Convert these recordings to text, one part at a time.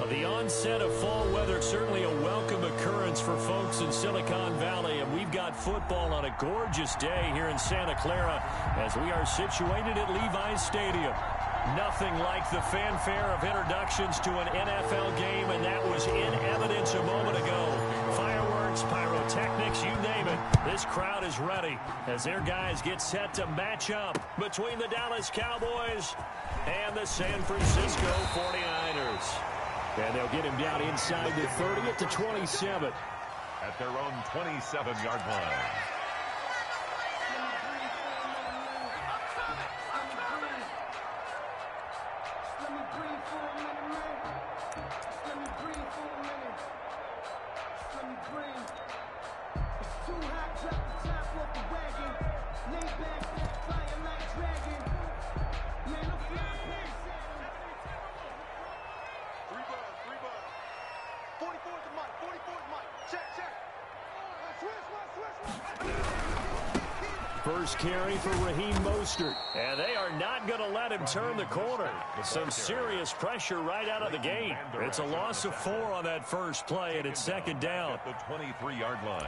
The onset of fall weather, certainly a welcome occurrence for folks in Silicon Valley, and we've got football on a gorgeous day here in Santa Clara as we are situated at Levi's Stadium. Nothing like the fanfare of introductions to an NFL game, and that was in evidence a moment ago. Fireworks, pyrotechnics, you name it. This crowd is ready as their guys get set to match up between the Dallas Cowboys and the San Francisco 49ers. And they'll get him down inside the 30 at the 27. At their own 27-yard line. First carry for Raheem Mostert. And they are not going to let him turn the corner. Some serious pressure right out of the gate. It's a loss of 4 on that first play, and it's second down. At the 23-yard line.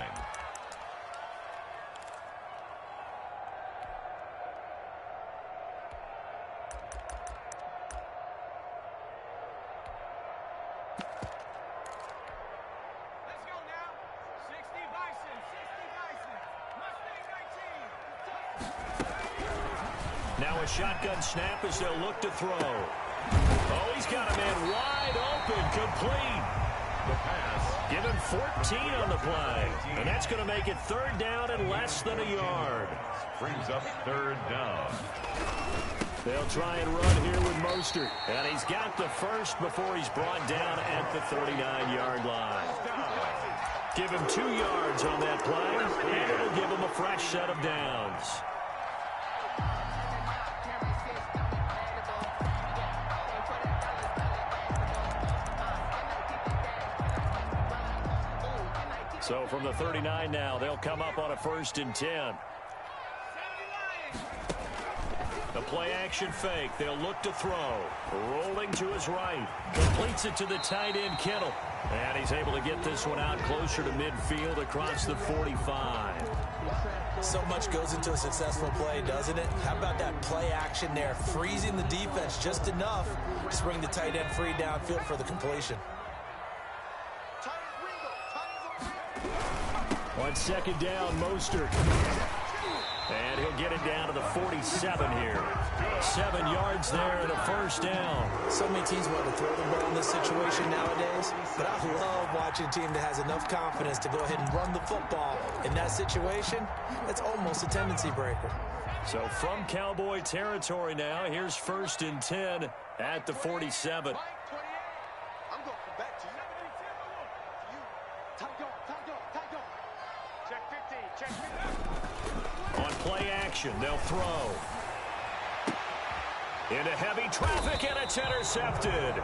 Now a shotgun snap as they'll look to throw. Oh, he's got a man wide open, complete. The pass. Give him 14 on the play. And that's going to make it third down and less than a yard. Brings up third down. They'll try and run here with Mostert. And he's got the first before he's brought down at the 39-yard line. Give him 2 yards on that play, and it'll give him a fresh set of downs. So from the 39 now, they'll come up on a 1st and 10. The play-action fake. They'll look to throw. Rolling to his right. Completes it to the tight end, Kittle. And he's able to get this one out closer to midfield across the 45. So much goes into a successful play, doesn't it? How about that play action there? Freezing the defense just enough to bring the tight end free downfield for the completion. On second down, Mostert. And he'll get it down to the 47 here. 7 yards there and a first down. So many teams want to throw the ball in this situation nowadays, but I love watching a team that has enough confidence to go ahead and run the football. In that situation, that's almost a tendency breaker. So from Cowboy territory now, here's 1st and 10 at the 47. On play action, they'll throw. Into heavy traffic, and it's intercepted.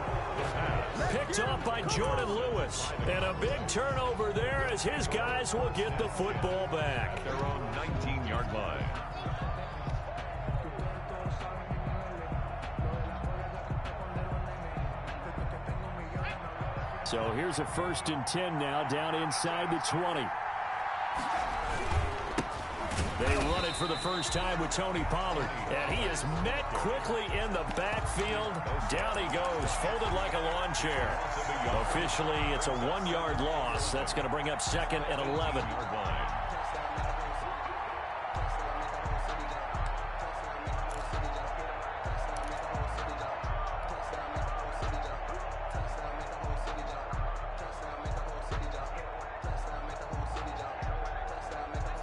Picked off by Jordan Lewis. And a big turnover there as his guys will get the football back. Their own 19-yard line. So here's a 1st and 10 now, down inside the 20. They run it for the first time with Tony Pollard. And he is met quickly in the backfield. Down he goes, folded like a lawn chair. Officially, it's a 1-yard loss. That's going to bring up 2nd and 11.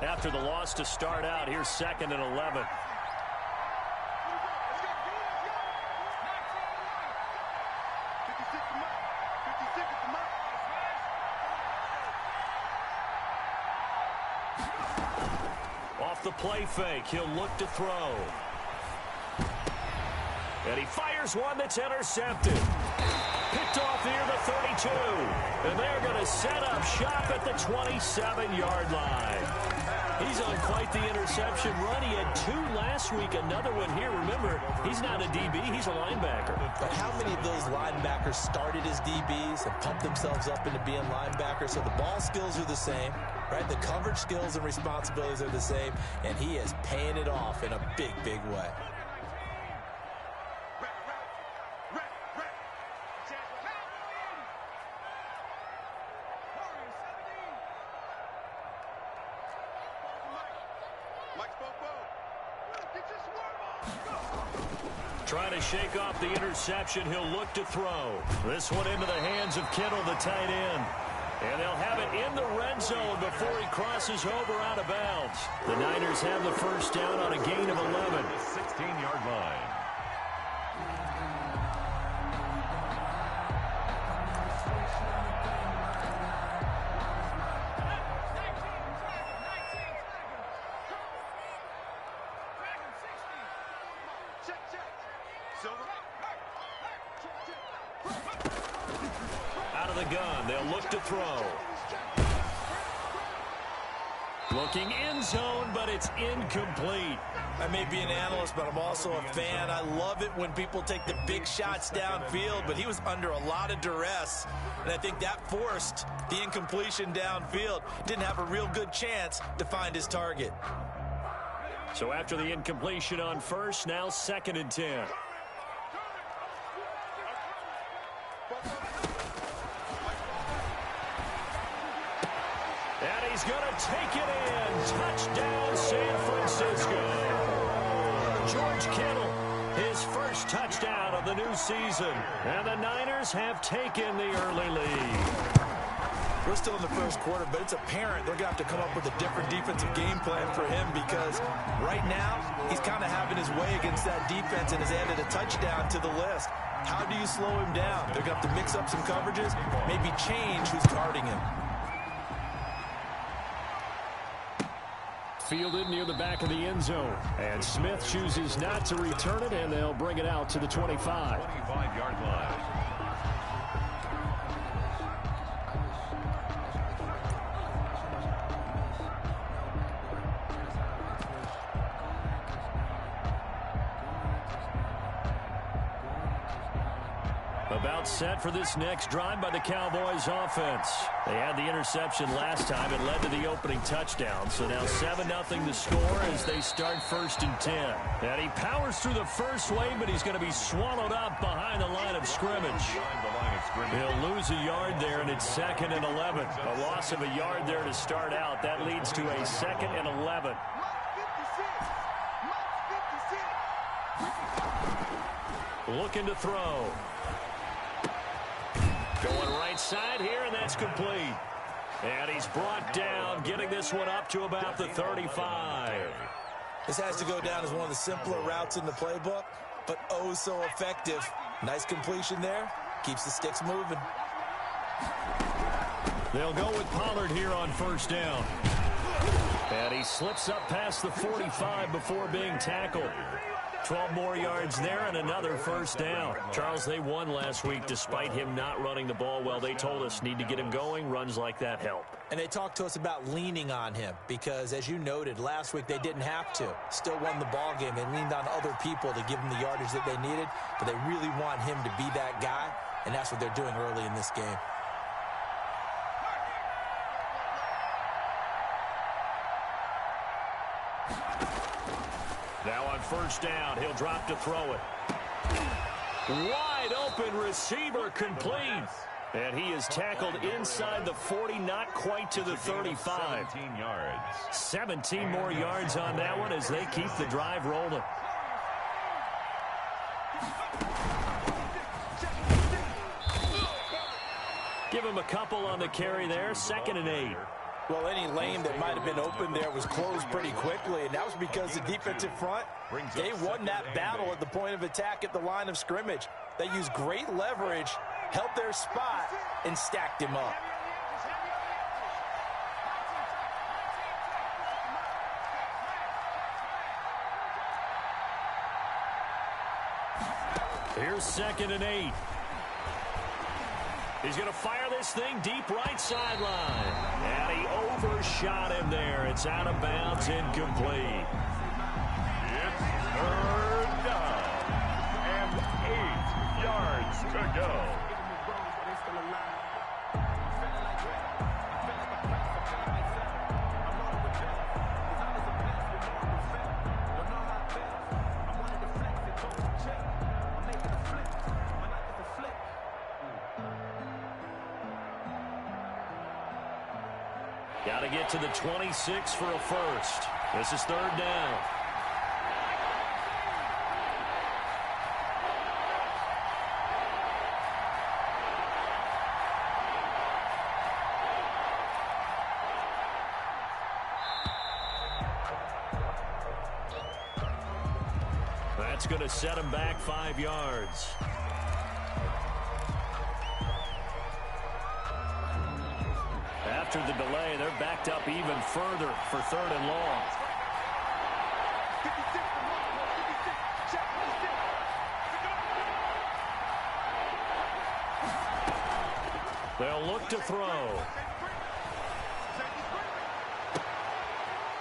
After the loss to start out, here's 2nd and 11. Off the play fake, he'll look to throw. And he fires one that's intercepted. Picked picked off near the 32. And they're going to set up shop at the 27-yard line. He's on quite the interception run. He had 2 last week, another one here. Remember, he's not a DB, he's a linebacker. But how many of those linebackers started as DBs and pumped themselves up into being linebackers? So the ball skills are the same, right? The coverage skills and responsibilities are the same, and he is paying it off in a big, big way. Trying to shake off the interception. He'll look to throw. This one into the hands of Kittle, the tight end. And they'll have it in the red zone before he crosses over out of bounds. The Niners have the first down on a gain of 11. The 16-yard line. Out of the gun, they'll look to throw. Looking end zone, but it's incomplete. I may be an analyst, but I'm also a fan. I love it when people take the big shots downfield, but he was under a lot of duress, and I think that forced the incompletion downfield. Didn't have a real good chance to find his target. So after the incompletion on first, now 2nd and 10. And he's going to take it in. Touchdown, San Francisco. George Kittle, his first touchdown of the new season. And the Niners have taken the early lead. We're still in the first quarter, but it's apparent they're going to have to come up with a different defensive game plan for him because right now he's kind of having his way against that defense and has added a touchdown to the list. How do you slow him down? They're going to have to mix up some coverages, maybe change who's guarding him. Fielded near the back of the end zone. And Smith chooses not to return it, and they'll bring it out to the 25. 25-yard line. About set for this next drive by the Cowboys offense. They had the interception last time. It led to the opening touchdown. So now 7-0 the score as they start 1st and 10. And he powers through the first wave, but he's going to be swallowed up behind the line of scrimmage. He'll lose a yard there, and it's 2nd and 11. A loss of a yard there to start out. That leads to a 2nd and 11. Looking to throw. Going right side here, and that's complete. And he's brought down, getting this one up to about the 35. This has to go down as one of the simpler routes in the playbook, but oh so effective. Nice completion there. Keeps the sticks moving. They'll go with Pollard here on 1st down. And he slips up past the 45 before being tackled. 12 more yards there and another 1st down. Charles, they won last week despite him not running the ball well. They told us need to get him going. Runs like that help. And they talked to us about leaning on him because, as you noted, last week they didn't have to. Still won the ball game. They leaned on other people to give them the yardage that they needed, but they really want him to be that guy, and that's what they're doing early in this game. Now on 1st down, he'll drop to throw it. Wide open receiver complete. And he is tackled inside the 40, not quite to the 35. 17 yards. 17 more yards on that one as they keep the drive rolling. Give him a couple on the carry there. 2nd and 8. Well, any lane that might have been open there was closed pretty quickly, and that was because the defensive front, they won that battle at the point of attack at the line of scrimmage. They used great leverage, held their spot, and stacked him up. Here's 2nd and 8. He's going to fire this thing deep right sideline. And he overshot him there. It's out of bounds, incomplete. It's third down and 8 yards to go. Got to get to the 26 for a first. This is third down. That's going to set him back 5 yards. After the delay, they're backed up even further for third and long. They'll look to throw.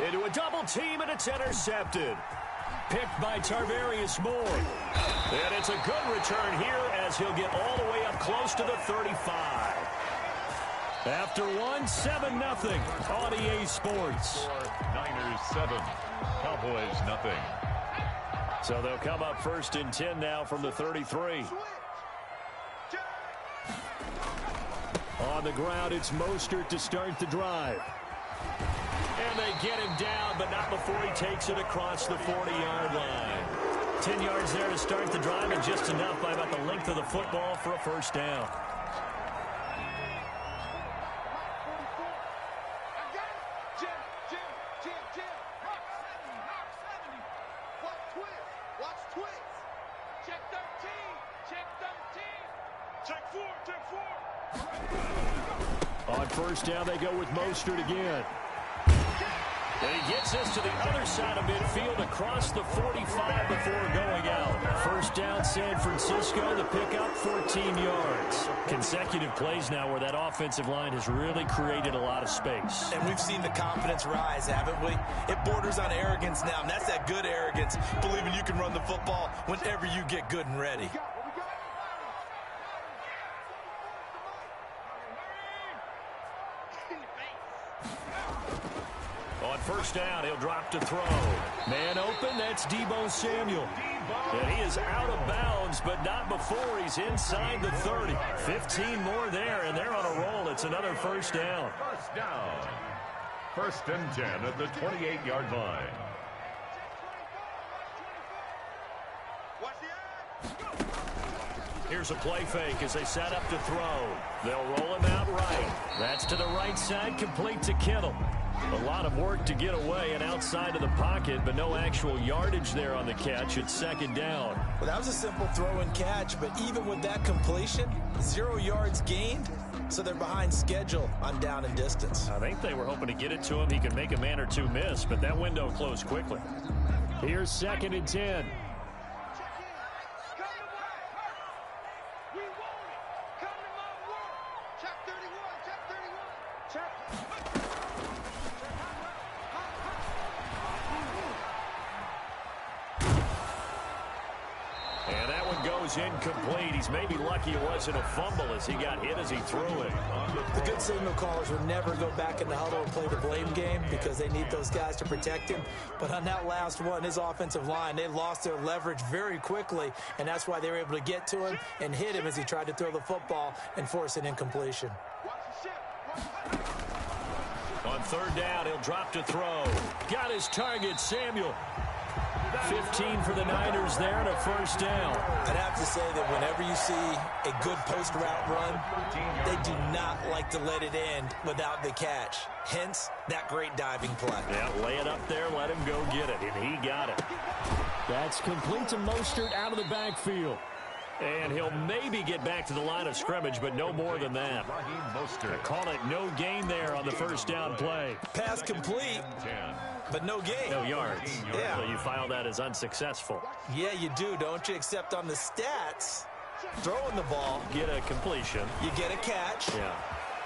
Into a double team, and it's intercepted. Picked by Tarvarius Moore. And it's a good return here as he'll get all the way up close to the 35. After 7-0 on EA Sports. Niners 7, Cowboys nothing. So they'll come up first and 10 now from the 33. On the ground, it's Mostert to start the drive. And they get him down, but not before he takes it across the 40-yard line. 10 yards there to start the drive, and just enough by about the length of the football for a first down. On first down, they go with Mostert again. And he gets us to the other side of midfield across the 45 before going out. First down, San Francisco. The pickup, 14 yards. Consecutive plays now where that offensive line has really created a lot of space. And we've seen the confidence rise, haven't we? It borders on arrogance now, and that's that good arrogance, believing you can run the football whenever you get good and ready. On first down, he'll drop to throw. Man open, that's Deebo Samuel. And he is out of bounds, but not before he's inside the 30. 15 more there, and they're on a roll. It's another first down. First down. First and 10 at the 28-yard line. Here's a play fake as they set up to throw. They'll roll him out right. That's to the right side, complete to Kittle. A lot of work to get away and outside of the pocket, but no actual yardage there on the catch. It's second down. Well, that was a simple throw and catch, but even with that completion, 0 yards gained, so they're behind schedule on down and distance. I think they were hoping to get it to him. He could make a man or two miss, but that window closed quickly. Here's second and 10. Incomplete. He's maybe lucky it wasn't a fumble as he got hit as he threw it. The good signal callers will never go back in the huddle and play the blame game because they need those guys to protect him. But on that last one, his offensive line, they lost their leverage very quickly, and that's why they were able to get to him and hit him as he tried to throw the football and force an incompletion. On third down, he'll drop to throw. Got his target, Samuel. 15 for the Niners there and a first down. I'd have to say that whenever you see a good post route run, they do not like to let it end without the catch. Hence, that great diving play. Yeah, lay it up there, let him go get it, and he got it. That's complete to Mostert out of the backfield. And he'll maybe get back to the line of scrimmage, but no more than that. I call it no gain there on the first down play. Pass complete, but no gain. No yards. Yeah. So you file that as unsuccessful. Yeah, you do, don't you? Except on the stats, Throwing the ball. Get a completion. You get a catch. Yeah.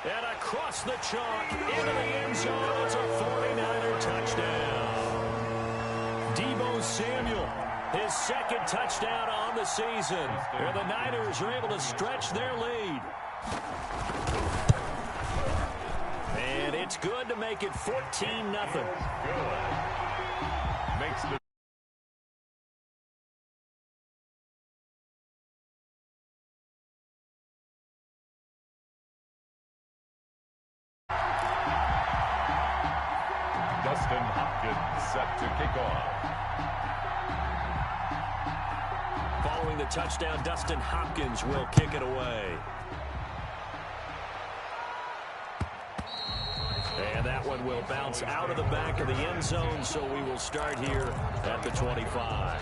And across the chalk, into the end zone. It's a 49er touchdown. Deebo Samuel, his second touchdown on the season. And the Niners are able to stretch their lead. And it's good to make it 14-0. Makes the Dustin Hopkins set to kick off. Following the touchdown, Dustin Hopkins will kick it away. And that one will bounce out of the back of the end zone, so we will start here at the 25.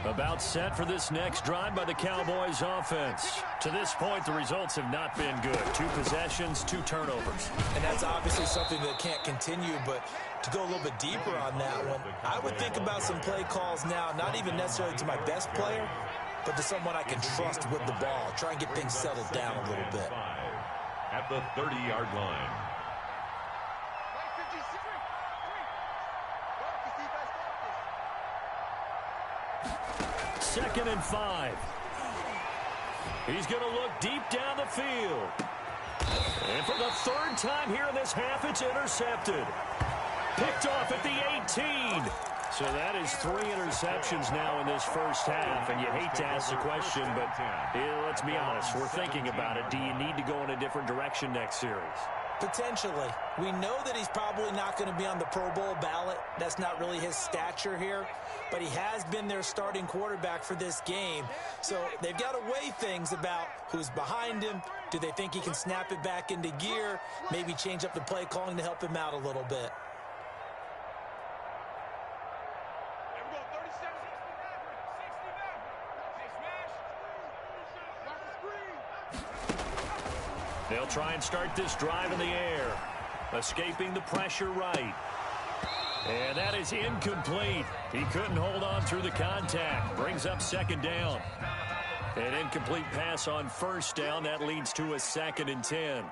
About set for this next drive by the Cowboys offense. To this point, the results have not been good. 2 possessions, 2 turnovers. And that's obviously something that can't continue, but to go a little bit deeper on that one, I would think about some play calls now, not even necessarily to my best player, but to someone I can trust with the ball. Try and get things settled down a little bit. At the 30-yard line. Second and 5. He's going to look deep down the field. And for the 3rd time here in this half, it's intercepted. Picked off at the 18. So that is 3 interceptions now in this first half. And you hate to ask the question, but let's be honest. We're thinking about it. Do you need to go in a different direction next series? Potentially. We know that he's probably not going to be on the Pro Bowl ballot. That's not really his stature here. But he has been their starting quarterback for this game. So they've got to weigh things about who's behind him. Do they think he can snap it back into gear? Maybe change up the play calling to help him out a little bit. They'll try and start this drive in the air. Escaping the pressure right. And that is incomplete. He couldn't hold on through the contact. Brings up 2nd down. An incomplete pass on 1st down. That leads to a 2nd and 10.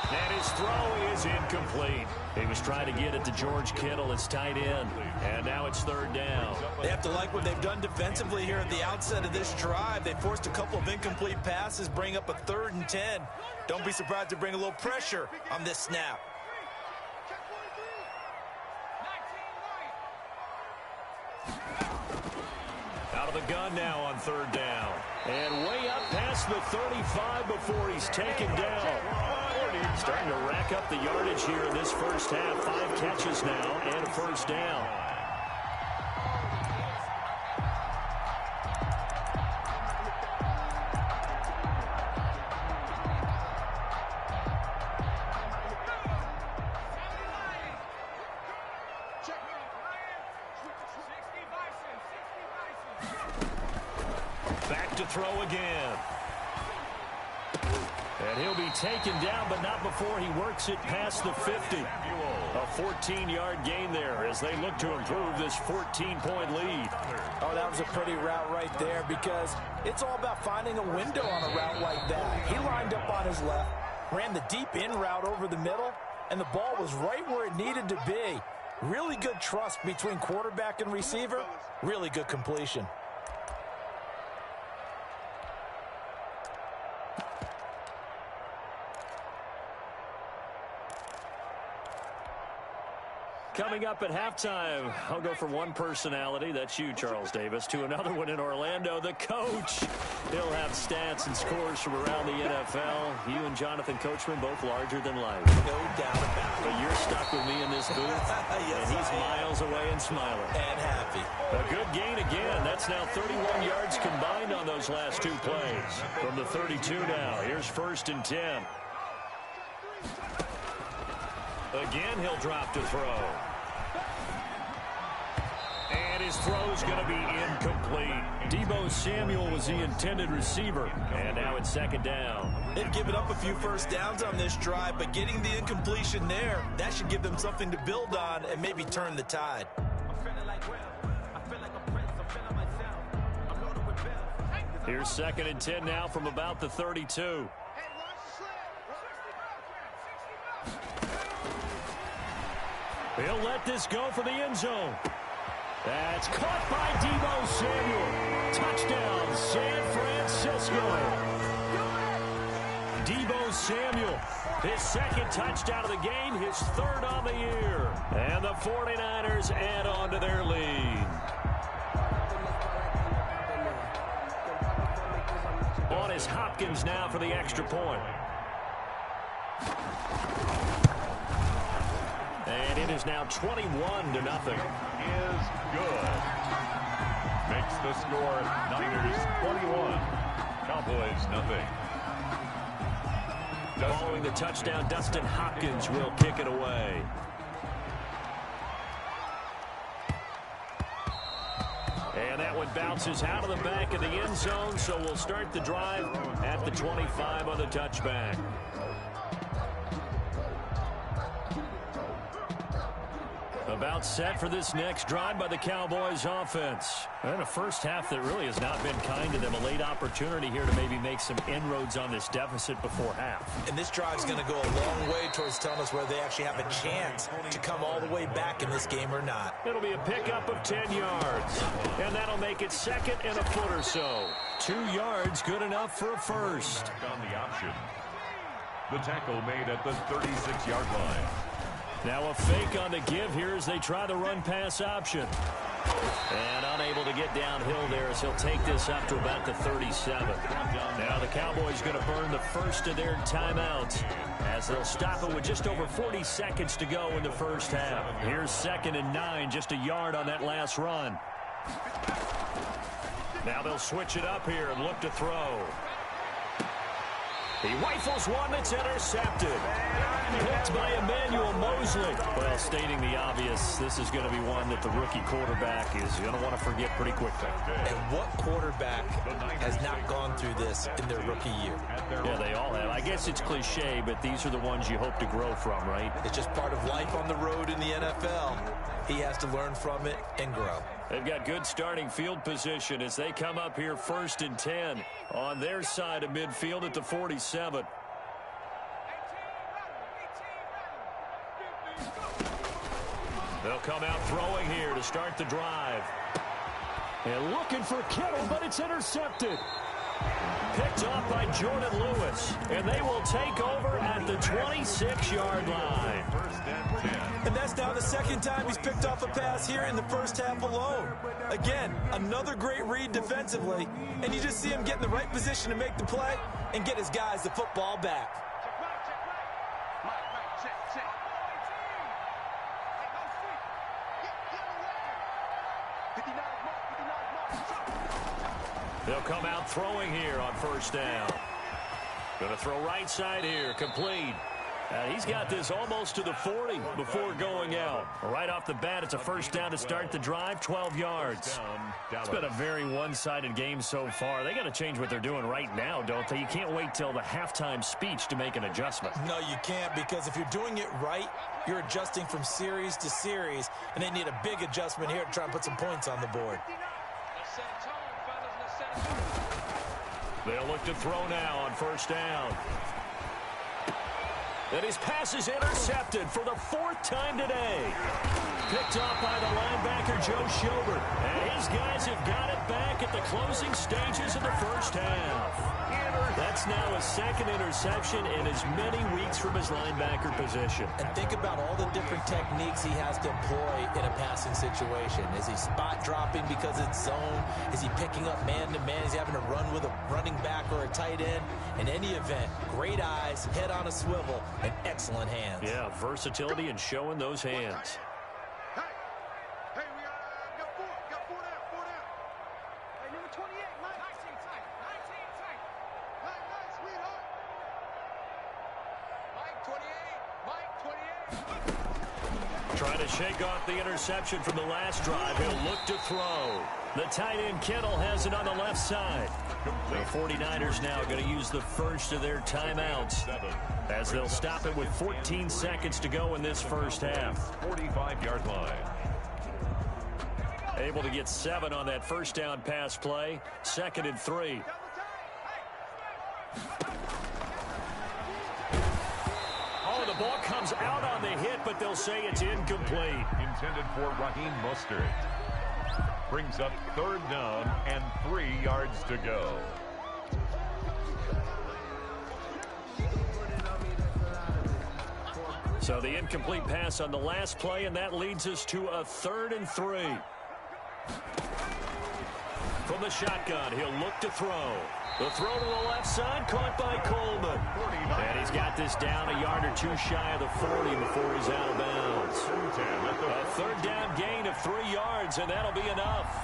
And his throw is incomplete. He was trying to get it to George Kittle, his tight end. And now it's 3rd down. They have to like what they've done defensively here at the outset of this drive. They forced a couple of incomplete passes, bring up a 3rd and 10. Don't be surprised to bring a little pressure on this snap. Out of the gun now on 3rd down. And way up past the 35 before he's taken down. Starting to rack up the yardage here in this first half. 5 catches now and a 1st down. Back to throw again. And he'll be taken down, but not before he works it past the 50. A 14-yard gain there as they look to improve this 14-point lead. Oh, that was a pretty route right there because it's all about finding a window on a route like that. He lined up on his left, ran the deep in route over the middle, and the ball was right where it needed to be. Really good trust between quarterback and receiver. Really good completion. Coming up at halftime, I'll go from one personality, that's you, Charles Davis, to another one in Orlando, the coach. He'll have stats and scores from around the NFL. You and Jonathan Coachman, both larger than life. No doubt about it. But you're stuck with me in this this booth. Yes, and he's miles away and smiling. And happy. A good gain again. That's now 31 yards combined on those last two plays. From the 32 now. Here's 1st and 10. Again, he'll drop to throw. And his throw's going to be incomplete. Deebo Samuel was the intended receiver. And now it's 2nd down. They've given up a few first downs on this drive, but getting the incompletion there, that should give them something to build on and maybe turn the tide. Here's 2nd and 10 now from about the 32. He'll let this go for the end zone. That's caught by Deebo Samuel. Touchdown, San Francisco. Deebo Samuel, his 2nd touchdown of the game, his 3rd on the year. And the 49ers add on to their lead. On is Hopkins now for the extra point. And it is now 21-0. Is good. Makes the score Niners 21. Cowboys nothing. Following the touchdown, Dustin Hopkins will kick it away. And that one bounces out of the back of the end zone, so we'll start the drive at the 25 on the touchback. About set for this next drive by the Cowboys offense. And a first half that really has not been kind to them. A late opportunity here to maybe make some inroads on this deficit before half. And this drive's going to go a long way towards telling us whether they actually have a chance to come all the way back in this game or not. It'll be a pickup of 10 yards. And that'll make it 2nd and a foot or so. 2 yards, good enough for a first. On the option. The tackle made at the 36-yard line. Now a fake on the give here as they try the run-pass option. And unable to get downhill there as he'll take this up to about the 37. Now the Cowboys going to burn the first of their timeouts as they'll stop it with just over 40 seconds to go in the first half. Here's 2nd and 9, just a yard on that last run. Now they'll switch it up here and look to throw. He rifles one that's intercepted. Picked by Emmanuel Mosley. Well, stating the obvious, this is going to be one that the rookie quarterback is going to want to forget pretty quickly. And what quarterback has not gone through this in their rookie year? Yeah, they all have. I guess it's cliche, but these are the ones you hope to grow from, right? It's just part of life on the road in the NFL. He has to learn from it and grow. They've got good starting field position as they come up here 1st and 10 on their side of midfield at the 47. They'll come out throwing here to start the drive. And looking for Kittle, but it's intercepted. Picked off by Jordan Lewis. And they will take over at the 26-yard line. 1st and 10. And that's now the 2nd time he's picked off a pass here in the first half alone. Again, another great read defensively. And you just see him get in the right position to make the play and get his guys the football back. They'll come out throwing here on 1st down. Going to throw right side here, complete. He's got this almost to the 40 before going out. Right off the bat, it's a 1st down to start the drive, 12 yards. It's been a very one-sided game so far. They got to change what they're doing right now, don't they? You can't wait till the halftime speech to make an adjustment. No, you can't, because if you're doing it right, you're adjusting from series to series, and they need a big adjustment here to try and put some points on the board. They'll look to throw now on 1st down. And his pass is intercepted for the 4th time today. Picked off by the linebacker Joe Schobert. And his guys have got it back at the closing stages of the first half. That's now his second interception in as many weeks from his linebacker position. And think about all the different techniques he has to employ in a passing situation. Is he spot dropping because it's zone? Is he picking up man-to-man? Is he having to run with a running back or a tight end? In any event, great eyes, head on a swivel, and excellent hands. Yeah, versatility and showing those hands. Trying to shake off the interception from the last drive. He'll look to throw. The tight end Kittle has it on the left side. The 49ers now going to use the first of their timeouts as they'll stop it with 14 seconds to go in this first half. 45-yard line. Able to get 7 on that first down pass play. 2nd and 3. The ball comes out on the hit, but they'll say it's incomplete. Intended for Raheem Mostert. Brings up 3rd down and 3 yards to go. So the incomplete pass on the last play, and that leads us to a 3rd and 3. From the shotgun, he'll look to throw. The throw to the left side, caught by Coleman. And he's got this down a yard or two shy of the 40 before he's out of bounds. A 3rd down gain of 3 yards, and that'll be enough.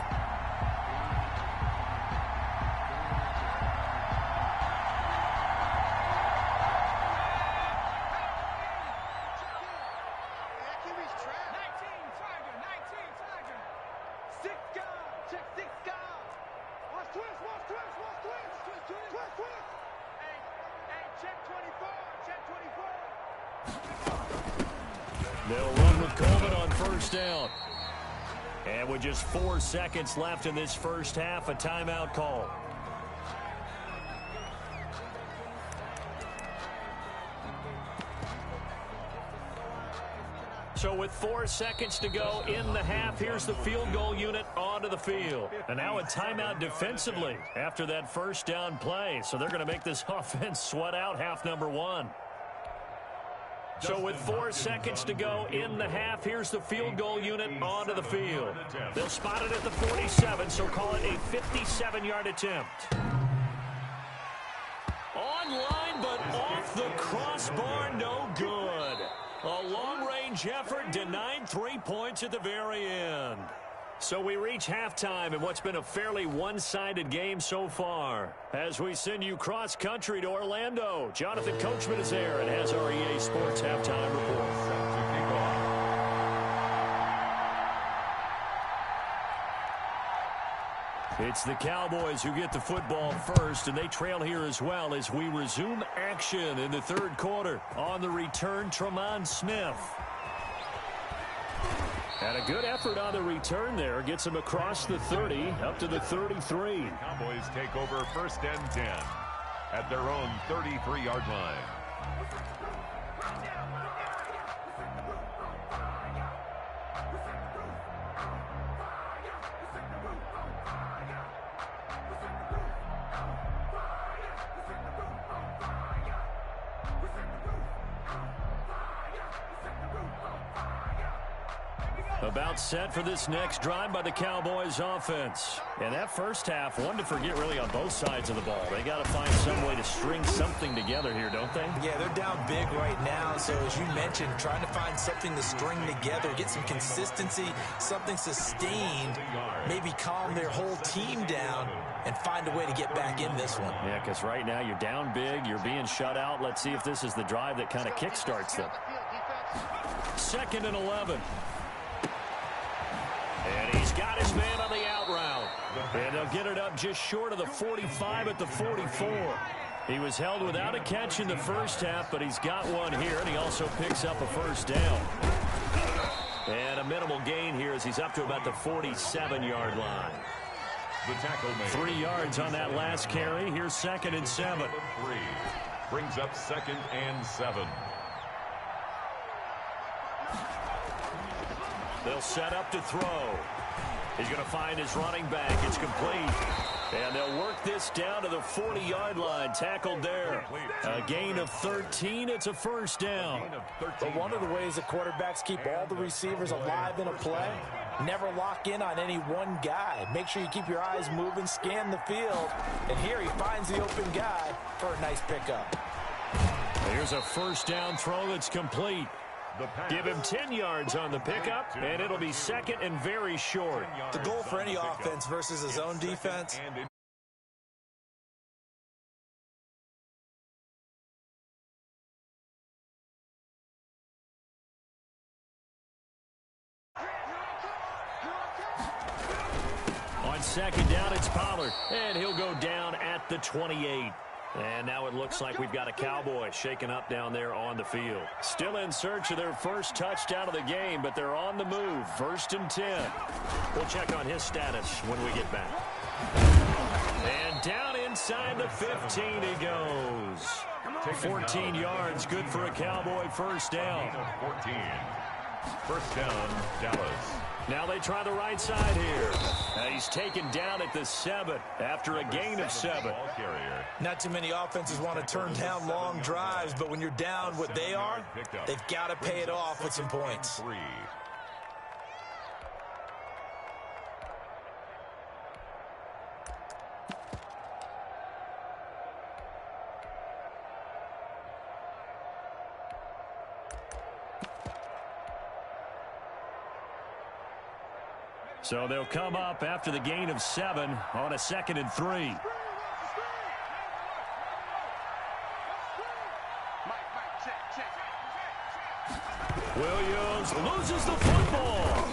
They'll run with Coleman on 1st down. And with just 4 seconds left in this first half, a timeout call. So with 4 seconds to go in the half, here's the field goal unit onto the field. And now a timeout defensively after that first down play. So they're going to make this offense sweat out half number 1. So with 4 seconds to go in the half, here's the field goal unit onto the field. They'll spot it at the 47, so call it a 57-yard attempt. Online, but off the crossbar, no good. A long-range effort denied 3 points at the very end. So we reach halftime in what's been a fairly one-sided game so far. As we send you cross-country to Orlando, Jonathan Coachman is there and has our EA Sports Halftime Report. It's the Cowboys who get the football first, and they trail here as well as we resume action in the 3rd quarter. On the return, Tremont Smith. And a good effort on the return there. Gets him across the 30, up to the 33. Cowboys take over 1st and 10 at their own 33-yard line. About set for this next drive by the Cowboys offense. And that first half, one to forget really on both sides of the ball. They got to find some way to string something together here, don't they? Yeah, they're down big right now. So as you mentioned, trying to find something to string together, get some consistency, something sustained, maybe calm their whole team down and find a way to get back in this one. Yeah, because right now you're down big, you're being shut out. Let's see if this is the drive that kind of kickstarts them. 2nd and 11. And he's got his man on the out route. And they'll get it up just short of the 45 at the 44. He was held without a catch in the first half, but he's got one here, and he also picks up a 1st down. And a minimal gain here as he's up to about the 47-yard line. The tackle made 3 yards on that last carry. Here's 2nd and 7. 3 brings up 2nd and 7. They'll set up to throw. He's going to find his running back. It's complete. And they'll work this down to the 40-yard line. Tackled there. A gain of 13. It's a first down. But one of the ways the quarterbacks keep all the receivers alive in a play, never lock in on any one guy. Make sure you keep your eyes moving, scan the field. And here he finds the open guy for a nice pickup. Here's a first down throw that's complete. Give him 10 yards on the pickup, and it'll be second and very short. The goal for any offense versus a zone defense. On second down, it's Pollard, and he'll go down at the 28. And now it looks like we've got a Cowboy shaken up down there on the field. Still in search of their first touchdown of the game, but they're on the move. 1st and 10. We'll check on his status when we get back. And down inside the 15 he goes. 14 yards, good for a Cowboy first down. 14. First down, Dallas. Now they try the right side here. He's taken down at the 7 after a gain of 7. Not too many offenses want to turn down long drives, but when you're down what they are, they've got to pay it off with some points. So they'll come up after the gain of 7 on a 2nd and 3. Williams loses the football.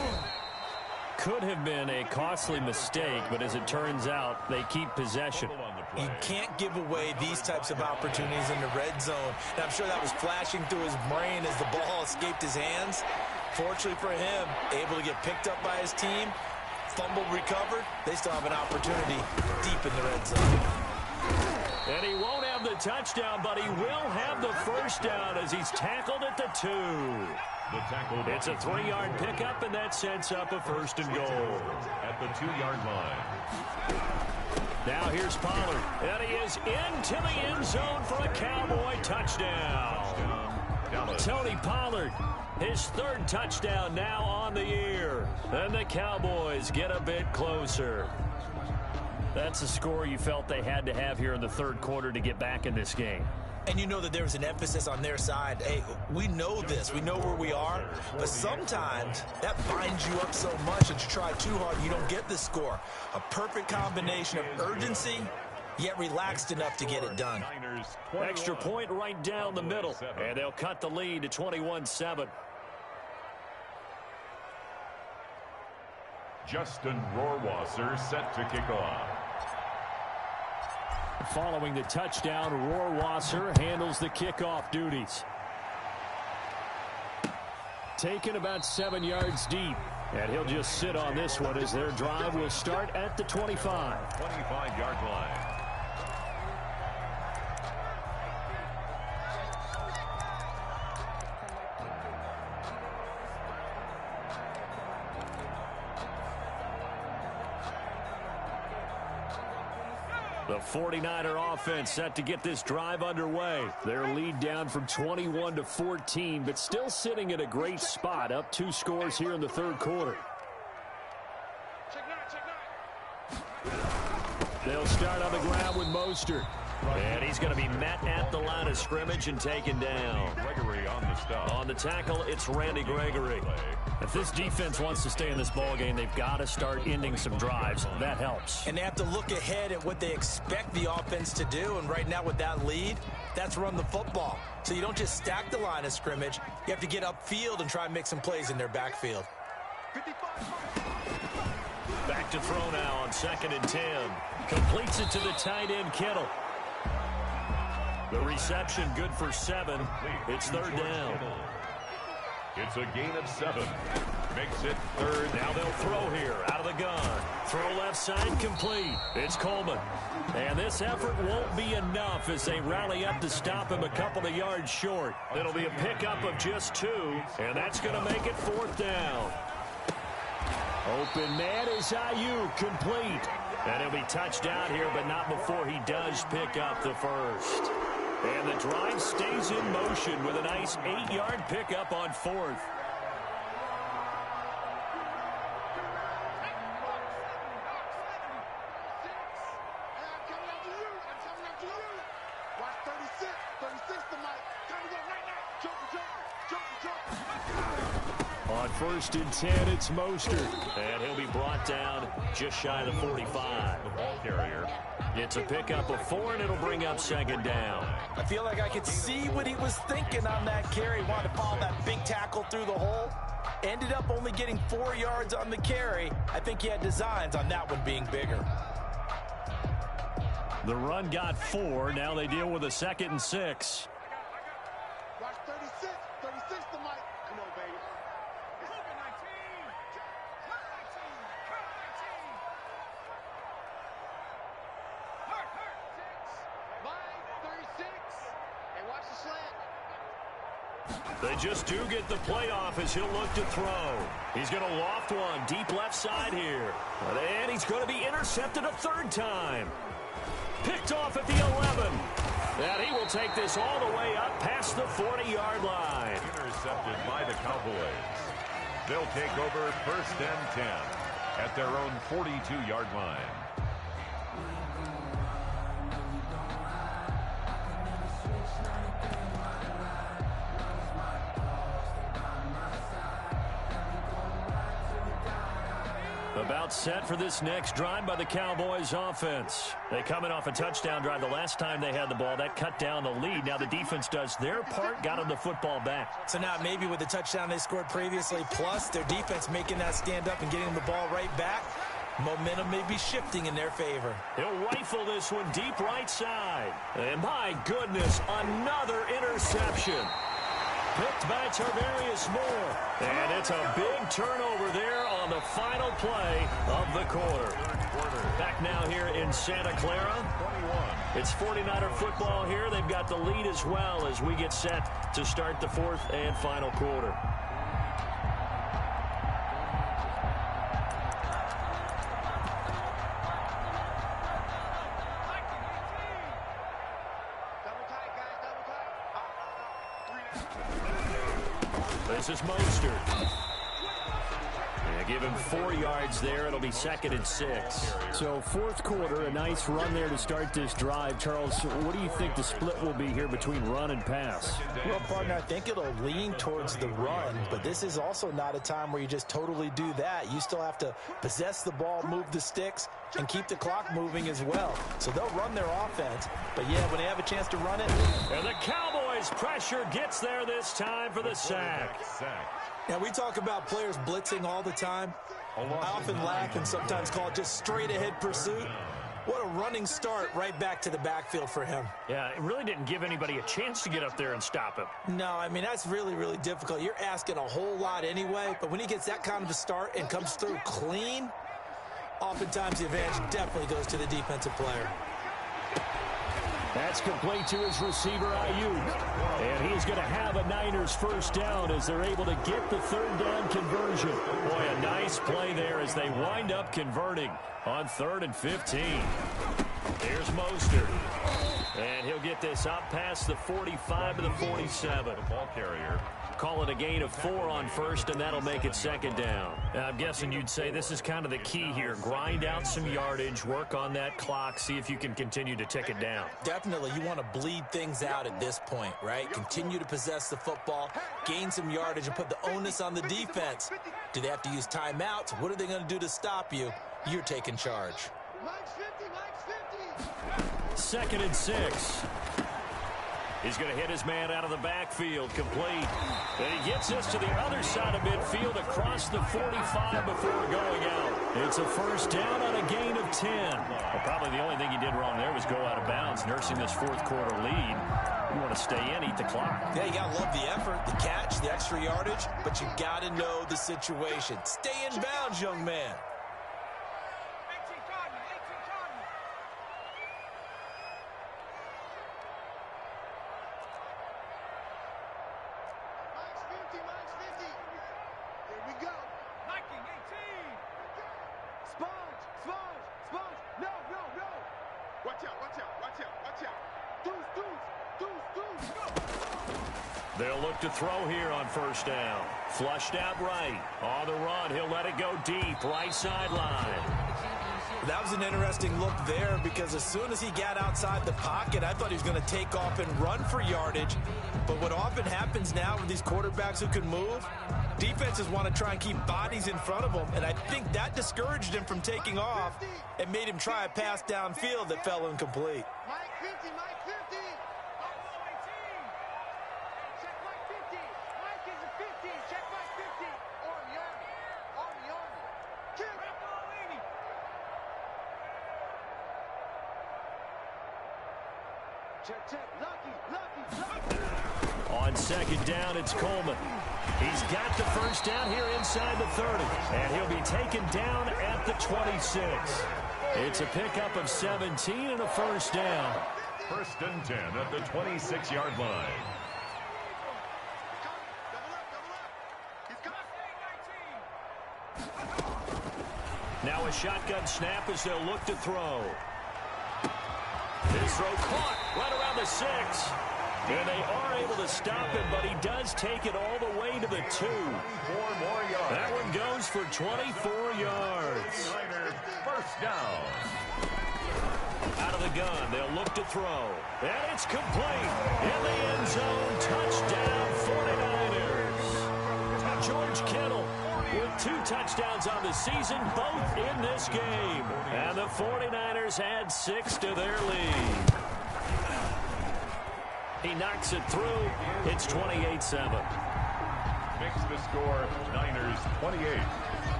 Could have been a costly mistake, but as it turns out, they keep possession. You can't give away these types of opportunities in the red zone. And I'm sure that was flashing through his brain as the ball escaped his hands. Fortunately for him, able to get picked up by his team, fumbled, recovered. They still have an opportunity deep in the red zone. And he won't have the touchdown, but he will have the first down as he's tackled at the 2. It's a 3-yard pickup, and that sets up a 1st and goal. At the 2-yard line. Now here's Pollard, and he is into the end zone for a Cowboy touchdown. Tony Pollard, his 3rd touchdown now on the year. And the Cowboys get a bit closer. That's a score you felt they had to have here in the 3rd quarter to get back in this game. And you know that there was an emphasis on their side. Hey, we know this. We know where we are. But sometimes that binds you up so much that you try too hard and you don't get the score. A perfect combination of urgency, yet relaxed enough to get it done. Extra point right down the middle. And they'll cut the lead to 21-7. Justin Rohrwasser set to kick off. Following the touchdown, Rohrwasser handles the kickoff duties. Taken about 7 yards deep. And he'll just sit on this one as their drive will start at the 25. 25-yard line. The 49er offense set to get this drive underway. Their lead down from 21 to 14, but still sitting at a great spot, up 2 scores here in the 3rd quarter. They'll start on the ground with Mostert. And he's going to be met at the line of scrimmage and taken down. Gregory on the stop. On the tackle, it's Randy Gregory. If this defense wants to stay in this ballgame, they've got to start ending some drives. That helps. And they have to look ahead at what they expect the offense to do. And right now with that lead, that's run the football. So you don't just stack the line of scrimmage. You have to get upfield and try and make some plays in their backfield. Back to throw now on 2nd and 10. Completes it to the tight end, Kittle. The reception good for 7. It's 3rd down. It's a gain of 7. Makes it 3rd. Now they'll throw here out of the gun. Throw left side complete. It's Coleman. And this effort won't be enough as they rally up to stop him a couple of yards short. It'll be a pickup of just 2, and that's going to make it 4th down. Open man is Ayuk, complete. And he'll be touched down here, but not before he does pick up the first. And the drive stays in motion with a nice 8-yard pickup on fourth. On 1st and 10, it's Mostert. And he'll be brought down just shy of the 45. The ball carrier. It's a pickup of 4, and it'll bring up 2nd down. I feel like I could see what he was thinking on that carry. Wanted to follow that big tackle through the hole. Ended up only getting 4 yards on the carry. I think he had designs on that one being bigger. The run got 4. Now they deal with a 2nd and 6. Watch 36. 36 the mic. Come on, baby. They just do get the playoff as he'll look to throw. He's going to loft one deep left side here. And he's going to be intercepted a 3rd time. Picked off at the 11. And he will take this all the way up past the 40-yard line. Intercepted by the Cowboys. They'll take over 1st and 10 at their own 42-yard line. About set for this next drive by the Cowboys offense. They coming off a touchdown drive the last time they had the ball. That cut down the lead. Now the defense does their part, got them the football back. So now maybe with the touchdown they scored previously, plus their defense making that stand up and getting them the ball right back, momentum may be shifting in their favor. He'll rifle this one deep right side. And my goodness, another interception. Picked by Tarvarius Moore. And it's a big turnover there on the final play of the quarter. Back now here in Santa Clara. It's 49er football here. They've got the lead as well as we get set to start the 4th and final quarter. This is Mostert. Yeah, give him 4 yards there. It'll be 2nd and 6. So 4th quarter, a nice run there to start this drive. Charles, what do you think the split will be here between run and pass? Well, partner, I think it'll lean towards the run, but this is also not a time where you just totally do that. You still have to possess the ball, move the sticks, and keep the clock moving as well. So they'll run their offense, but yeah, when they have a chance to run it. And the Cowboys pressure gets there this time for the sack. Now, we talk about players blitzing all the time. I often laugh and sometimes call it just straight-ahead pursuit. What a running start right back to the backfield for him. Yeah, it really didn't give anybody a chance to get up there and stop him. No, I mean, that's really, really difficult. You're asking a whole lot anyway, but when he gets that kind of a start and comes through clean, oftentimes the advantage definitely goes to the defensive player. That's complete to his receiver, Ayuk. And he's going to have a Niners first down as they're able to get the 3rd down conversion. Boy, a nice play there as they wind up converting on 3rd and 15. Here's Mostert. And he'll get this up past the 45 to the 47. The ball carrier. Call it a gain of 4 on 1st, and that'll make it 2nd down. I'm guessing you'd say this is kind of the key here. Grind out some yardage, work on that clock, see if you can continue to tick it down. Definitely, you want to bleed things out at this point, right? Continue to possess the football, gain some yardage, and put the onus on the defense. Do they have to use timeouts? What are they going to do to stop you? You're taking charge. Mike's 50, Mike's 50. 2nd and 6. He's going to hit his man out of the backfield, complete. And he gets this to the other side of midfield across the 45 before going out. It's a first down on a gain of 10. Well, probably the only thing he did wrong there was go out of bounds, nursing this 4th quarter lead. You want to stay in, eat the clock. Yeah, you got to love the effort, the catch, the extra yardage, but you got to know the situation. Stay in bounds, young man. look to throw here on first down. Flushed out right. On the run, he'll let it go deep. Right sideline. That was an interesting look there because as soon as he got outside the pocket, I thought he was going to take off and run for yardage. But what often happens now with these quarterbacks who can move, defenses want to try and keep bodies in front of them. And I think that discouraged him from taking off and made him try a pass downfield that fell incomplete. Mike 50, Mike 50. Buffalo 18. Check Mike 50. Mike is a 50. Check Mike 50. On the army. Kill. Buffalo 80. Check. Lucky. On second down, it's Coleman. He's got the first down here inside the 30. And he'll be taken down at the 26. It's a pickup of 17 and a first down. First and 10 at the 26-yard line. Now a shotgun snap as they'll look to throw. His throw caught right around the 6. And they are able to stop him, but he does take it all the way to the 2. 4 more yards. That one goes for 24 yards. First down. Out of the gun, they'll look to throw. And it's complete. In the end zone, touchdown 49ers. George Kittle with 2 touchdowns on the season, both in this game. And the 49ers add 6 to their lead. He knocks it through. It's 28-7. Makes the score Niners 28.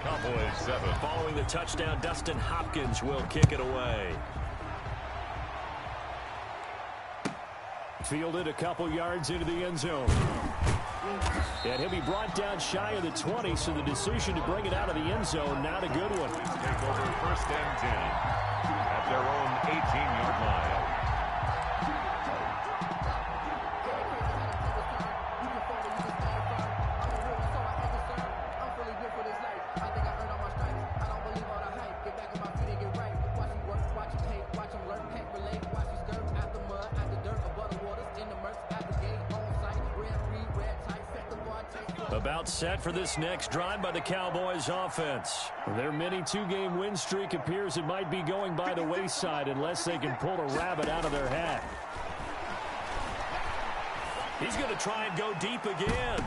Cowboys 7. Following the touchdown, Dustin Hopkins will kick it away. Fielded a couple yards into the end zone. And he'll be brought down shy of the 20, so the decision to bring it out of the end zone, not a good one. Take over first and 10 at their own 18-yard line. About set for this next drive by the Cowboys offense. Their mini 2-game win streak appears it might be going by the wayside unless they can pull a rabbit out of their hat. He's going to try and go deep again.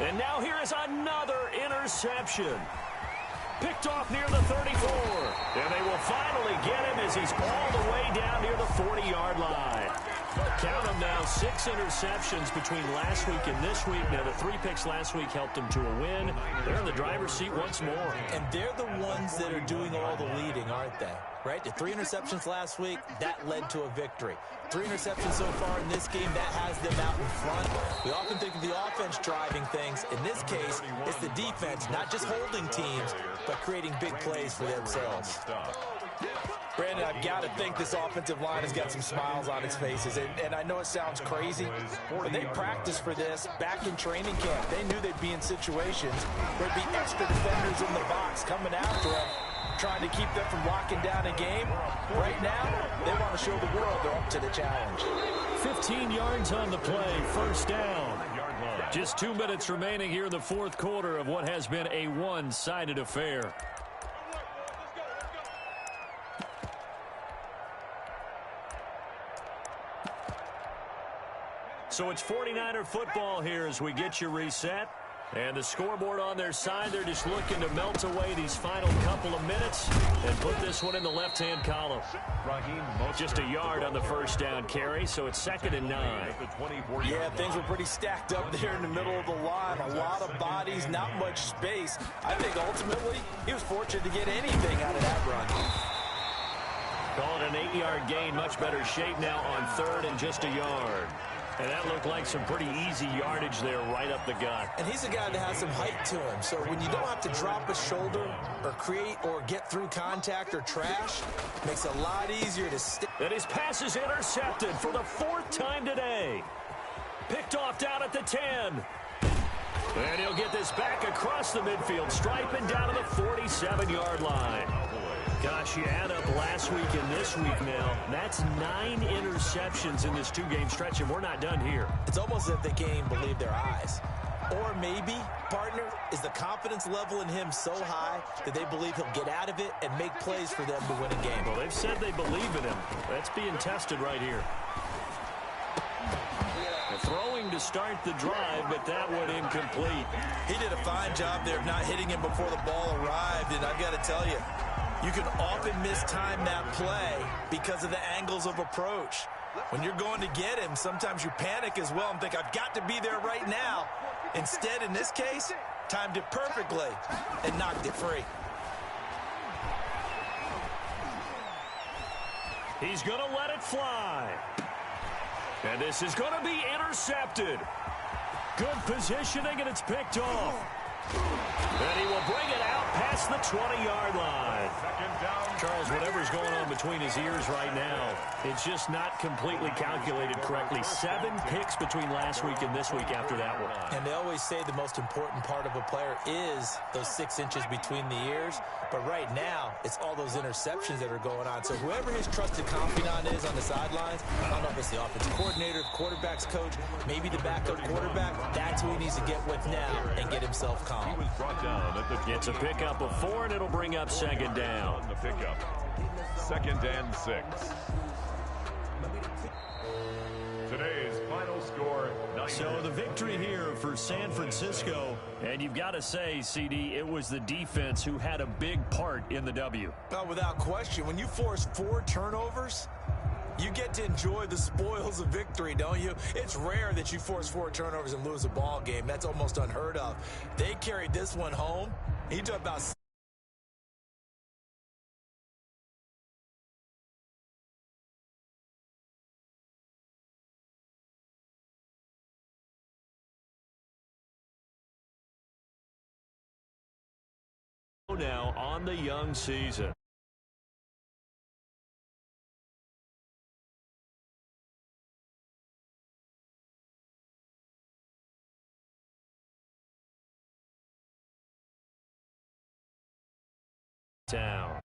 And now here is another interception. Picked off near the 34. And they will finally get him as he's all the way down near the 40-yard line. Count them now, 6 interceptions between last week and this week. Now, the 3 picks last week helped them to a win. They're in the driver's seat once more. And they're the ones that are doing all the leading, aren't they? Right? The 3 interceptions last week, that led to a victory. 3 interceptions so far in this game, that has them out in front. We often think of the offense driving things. In this case, it's the defense, not just holding teams, but creating big plays for themselves. Brandon, I've got to think this offensive line has got some smiles on its faces. And I know it sounds crazy, but they practiced for this back in training camp. They knew they'd be in situations where there'd be extra defenders in the box coming after them, trying to keep them from locking down a game. Right now, they want to show the world they're up to the challenge. 15 yards on the play, first down. Just 2 minutes remaining here in the fourth quarter of what has been a one-sided affair. So it's 49er football here as we get you reset. And the scoreboard on their side, they're just looking to melt away these final couple of minutes and put this one in the left-hand column. Just a yard on the first down carry, so it's 2nd and 9. Yeah, things were pretty stacked up there in the middle of the line. A lot of bodies, not much space. I think ultimately he was fortunate to get anything out of that run. Call it an 8-yard gain, much better shape now on 3rd and just a yard. And that looked like some pretty easy yardage there right up the gut. And he's a guy that has some height to him. So when you don't have to drop a shoulder or create or get through contact or trash, makes it a lot easier to stick. And his pass is intercepted for the 4th time today. Picked off down at the 10. And he'll get this back across the midfield stripe and down to the 47-yard line. Gosh, you add up last week and this week now. That's 9 interceptions in this 2-game stretch, and we're not done here. It's almost as if they can't even believe their eyes. Or maybe, partner, is the confidence level in him so high that they believe he'll get out of it and make plays for them to win a game. Well, they've said they believe in him. That's being tested right here. Throwing to start the drive, but that one incomplete. He did a fine job there of not hitting him before the ball arrived, and I've got to tell you, you can often mistime that play because of the angles of approach. When you're going to get him, sometimes you panic as well and think, I've got to be there right now. Instead, in this case, timed it perfectly and knocked it free. He's going to let it fly. And this is going to be intercepted. Good positioning, and it's picked off. And he will bring it out past the 20-yard line. Second down. Charles, whatever's going on between his ears right now, it's just not completely calculated correctly. 7 picks between last week and this week after that one. And they always say the most important part of a player is those 6 inches between the ears. But right now, it's all those interceptions that are going on. So whoever his trusted confidant is on the sidelines, I don't know if it's the offensive coordinator, the quarterback's coach, maybe the backup quarterback, that's who he needs to get with now and get himself calm. He was brought down at the... It's a pickup of 4, and it'll bring up second down. On the pickup. 2nd and 6. Today's final score, 9. So the victory here for San Francisco, and you've got to say, CD, it was the defense who had a big part in the W. Well, without question, when you force 4 turnovers, you get to enjoy the spoils of victory, don't you? It's rare that you force 4 turnovers and lose a ball game. That's almost unheard of. They carried this one home. He took about now on the young season. Down.